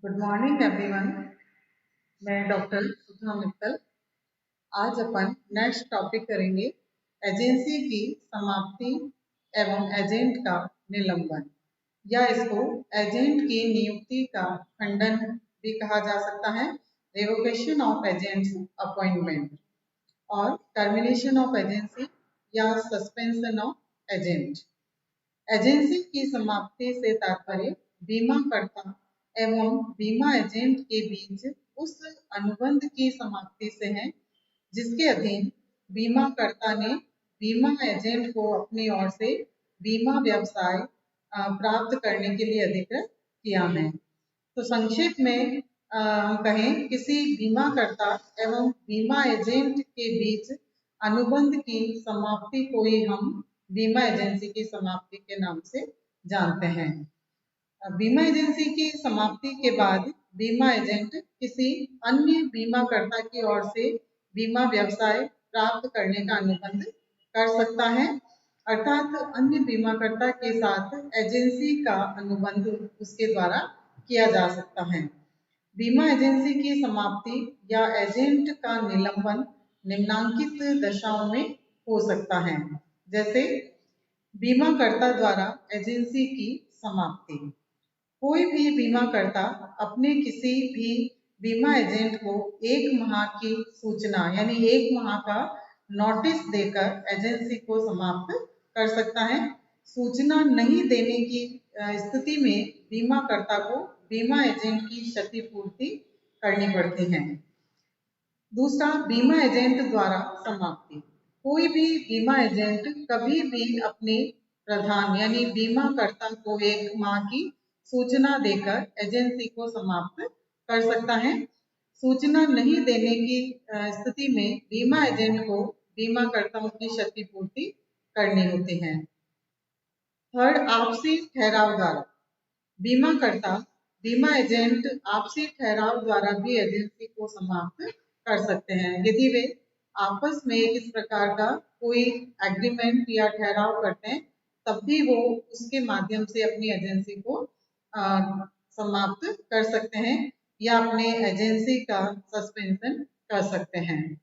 Good morning everyone. मैं doctor सुधा मित्तल। आज अपन next topic करेंगे एजेंसी की समाप्ति एवं एजेंट का निलंबन, या इसको एजेंट की नियुक्ति का खंडन भी कहा जा सकता है, रेवोकेशन ऑफ एजेंट्स अपॉइंटमेंट, और टर्मिनेशन ऑफ एजेंसी या सस्पेंशन ऑफ एजेंट। एजेंसी की समाप्ति से तात्पर्य बीमाकर्ता एवं बीमा एजेंट के बीच उस अनुबंध की समाप्ति से है जिसके अधीन बीमाकर्ता ने बीमा एजेंट को अपनी ओर से बीमा व्यवसाय प्राप्त करने के लिए अधिकृत किया है। तो संक्षेप में हम कहें, किसी बीमाकर्ता एवं बीमा एजेंट के बीच अनुबंध की समाप्ति को ही हम बीमा एजेंसी की समाप्ति के नाम से जानते हैं। बीमा एजेंसी की समाप्ति के बाद बीमा एजेंट किसी अन्य बीमाकर्ता की ओर से बीमा व्यवसाय प्राप्त करने का अनुबंध कर सकता है, अर्थात अन्य बीमाकर्ता के साथ एजेंसी का अनुबंध उसके द्वारा किया जा सकता है। बीमा एजेंसी की समाप्ति या एजेंट का निलंबन निम्नांकित दशाओं में हो सकता है, जैसे बीमाकर्ता द्वारा एजेंसी की समाप्ति। कोई भी बीमाकर्ता अपने किसी भी बीमा एजेंट को 1 माह की सूचना यानी 1 माह का नोटिस देकर एजेंसी को समाप्त कर सकता है। सूचना नहीं देने की स्थिति में बीमाकर्ता को बीमा एजेंट की क्षतिपूर्ति करनी पड़ती है। दूसरा, बीमा एजेंट द्वारा समाप्ति। कोई भी बीमा एजेंट कभी भी अपने प्रधान यानी बीमाकर्ता को 1 माह की सूचना देकर एजेंसी को समाप्त कर सकता है। सूचना नहीं देने की स्थिति में बीमा एजेंट को बीमाकर्ताओं की क्षतिपूर्ति करनी होती है। थर्ड, आपसी ठहराव द्वारा। बीमाकर्ता बीमा एजेंट आपसी ठहराव द्वारा भी एजेंसी को समाप्त कर सकते हैं। यदि वे आपस में इस प्रकार का कोई एग्रीमेंट या ठहराव करते हैं, तब भी वो उसके माध्यम से अपनी एजेंसी को समाप्त कर सकते हैं या अपने एजेंसी का सस्पेंशन कर सकते हैं।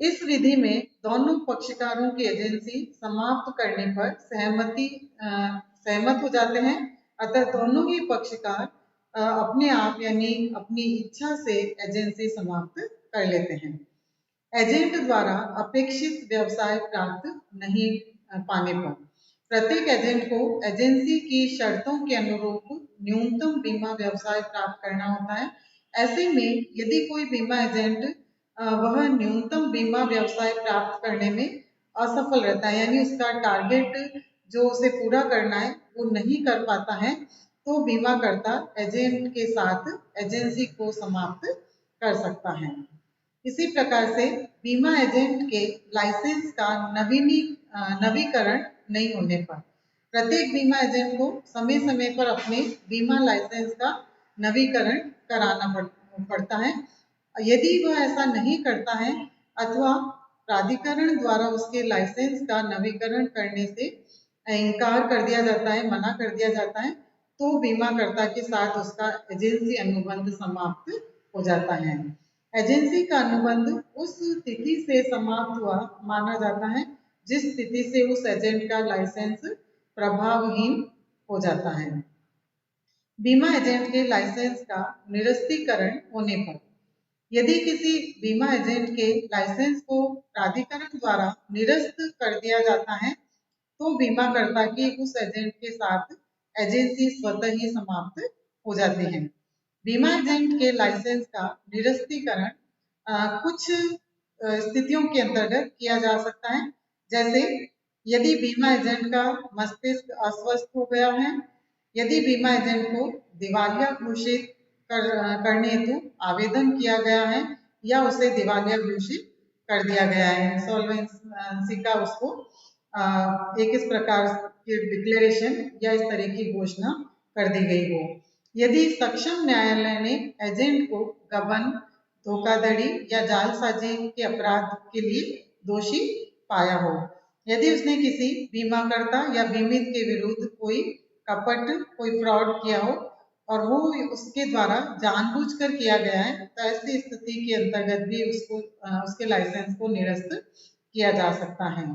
इस विधि में दोनों पक्षकारों की एजेंसी समाप्त करने पर सहमत हो जाते हैं, अतः दोनों ही पक्षकार अपने आप यानी अपनी इच्छा से एजेंसी समाप्त कर लेते हैं। एजेंट द्वारा अपेक्षित व्यवसाय प्राप्त नहीं पाने पर प्रत्येक एजेंट को एजेंसी की शर्तों के अनुरूप न्यूनतम बीमा व्यवसाय प्राप्त करना होता है। ऐसे में यदि कोई बीमा एजेंट वह न्यूनतम बीमा व्यवसाय प्राप्त करने में असफल रहता है, यानी उसका टारगेट जो उसे पूरा करना है वो नहीं कर पाता है, तो बीमाकर्ता एजेंट के साथ एजेंसी को समाप्त कर सकता है। इसी प्रकार से बीमा एजेंट के लाइसेंस का नवीकरण नहीं होने पर प्रत्येक बीमा एजेंट को समय समय पर अपने बीमा लाइसेंस का नवीकरण कराना पड़ता है। यदि वह ऐसा नहीं करता है अथवा प्राधिकरण द्वारा उसके लाइसेंस का नवीकरण करने से इनकार कर दिया जाता है, मना कर दिया जाता है, तो बीमाकर्ता के साथ उसका एजेंसी अनुबंध समाप्त हो जाता है। एजेंसी का अनुबंध उस तिथि से समाप्त हुआ माना जाता है जिस तिथि से उस एजेंट का लाइसेंस प्रभावहीन हो जाता है। बीमा एजेंट के लाइसेंस का निरस्तीकरण होने पर यदि किसी बीमा एजेंट के लाइसेंस को प्राधिकरण द्वारा निरस्त कर दिया जाता है, तो बीमाकर्ता की उस एजेंट के साथ एजेंसी स्वतः ही समाप्त हो जाती है। बीमा एजेंट के लाइसेंस का निरस्तीकरण कुछ स्थितियों के अंतर्गत किया जा सकता है, जैसे यदि बीमा एजेंट का मस्तिष्क अस्वस्थ हो गया है, यदि बीमा एजेंट को दिवालिया घोषित करने हेतु आवेदन किया गया है या उसे दिवालिया घोषित कर दिया गया है, इंसॉल्वेंसी का उसको एक इस प्रकार की डिक्लेरेशन या इस तरह की घोषणा कर दी गई हो। यदि सक्षम न्यायालय ने एजेंट को गबन, धोखाधड़ी या जालसाजी के अपराध के लिए दोषी पाया हो, यदि उसने किसी बीमाकर्ता या बीमित के विरुद्ध कोई कपट, कोई फ्रॉड किया हो और वो उसके द्वारा जानबूझकर किया गया है, तो ऐसी स्थिति के अंतर्गत भी उसको उसके लाइसेंस को निरस्त किया जा सकता है।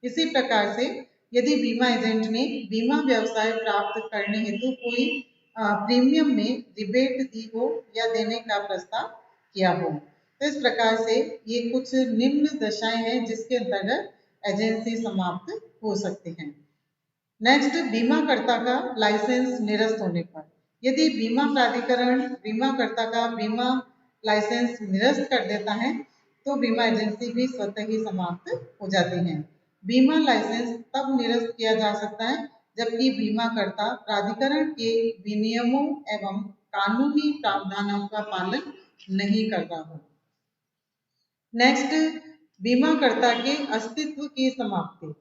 इसी प्रकार से यदि बीमा एजेंट ने बीमा व्यवसाय प्राप्त करने हेतु कोई प्रीमियम में रिबेट दी हो या देने का प्रस्ताव किया हो, तो इस प्रकार से ये कुछ निम्न दशाएं हैं जिसके अंतर्गत एजेंसी समाप्त हो सकती हैं। नेक्स्ट, बीमाकर्ता का लाइसेंस निरस्त होने पर, यदि बीमा प्राधिकरण बीमाकर्ता का बीमा लाइसेंस निरस्त कर देता है तो बीमा एजेंसी भी स्वतः ही समाप्त हो जाती है। बीमा लाइसेंस तब निरस्त किया जा सकता है जबकि बीमाकर्ता प्राधिकरण के विनियमों एवं कानूनी प्रावधानों का पालन नहीं करता हो। नेक्स्ट, बीमाकर्ता के अस्तित्व की समाप्ति।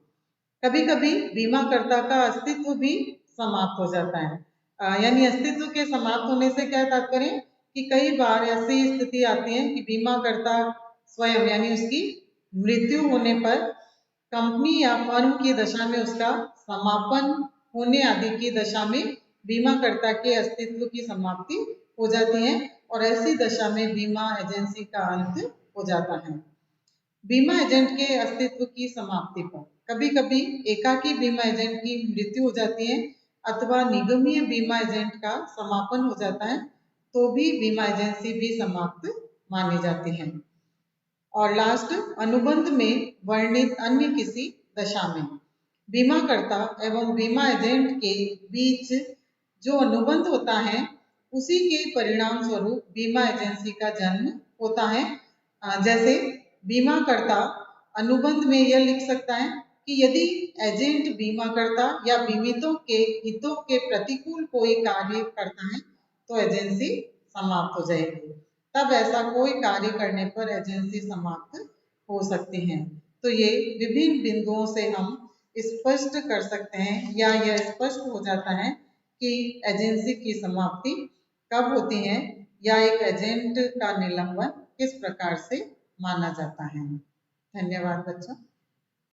कभी कभी बीमाकर्ता का अस्तित्व भी समाप्त हो जाता है। यानी अस्तित्व के समाप्त होने से क्या तात्पर्य कि कई बार ऐसी स्थिति आती है कि बीमाकर्ता स्वयं यानी उसकी मृत्यु होने पर कंपनी या फर्म की दशा में उसका समापन होने आदि की दशा में बीमाकर्ता के अस्तित्व की समाप्ति हो जाती है और ऐसी दशा में बीमा एजेंसी का अंत हो जाता है। बीमा एजेंट के अस्तित्व की समाप्ति पर कभी कभी एकाकी बीमा एजेंट की मृत्यु हो जाती है अथवा निगमीय बीमा एजेंट का समापन हो जाता है तो भी बीमा एजेंसी भी समाप्त मानी जाती है। और लास्ट, अनुबंध में वर्णित अन्य किसी दशा में बीमाकर्ता एवं बीमा एजेंट के बीच जो अनुबंध होता है उसी के परिणाम स्वरूप बीमा एजेंसी का जन्म होता है। जैसे बीमाकर्ता अनुबंध में यह लिख सकता है कि यदि एजेंट बीमाकर्ता या बीमितों के हितों के प्रतिकूल कोई कार्य करता है तो एजेंसी समाप्त हो जाएगी। तब ऐसा कोई कार्य करने पर एजेंसी समाप्त हो सकती है। तो ये विभिन्न बिंदुओं से हम स्पष्ट कर सकते हैं या यह स्पष्ट हो जाता है कि एजेंसी की समाप्ति कब होती है या एक एजेंट का निलंबन किस प्रकार से माना जाता है। धन्यवाद बच्चों।